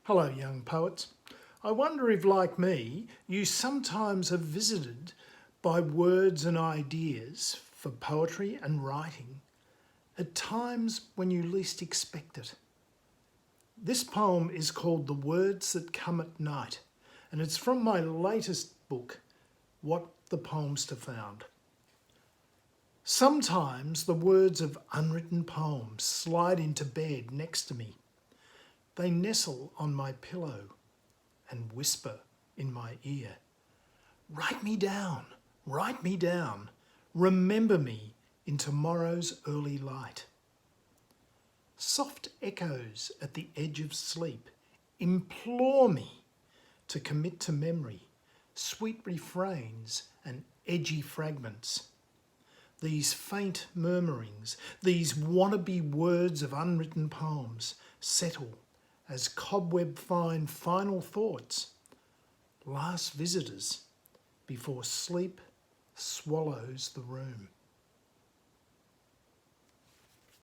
Hello, young poets. I wonder if, like me, you sometimes are visited by words and ideas for poetry and writing at times when you least expect it. This poem is called The Words That Come at Night, and it's from my latest book, What the Poems to Found. Sometimes the words of unwritten poems slide into bed next to me. They nestle on my pillow and whisper in my ear. Write me down, remember me in tomorrow's early light. Soft echoes at the edge of sleep implore me to commit to memory, sweet refrains and edgy fragments. These faint murmurings, these wannabe words of unwritten poems settle as cobweb-fine final thoughts, last visitors before sleep swallows the room.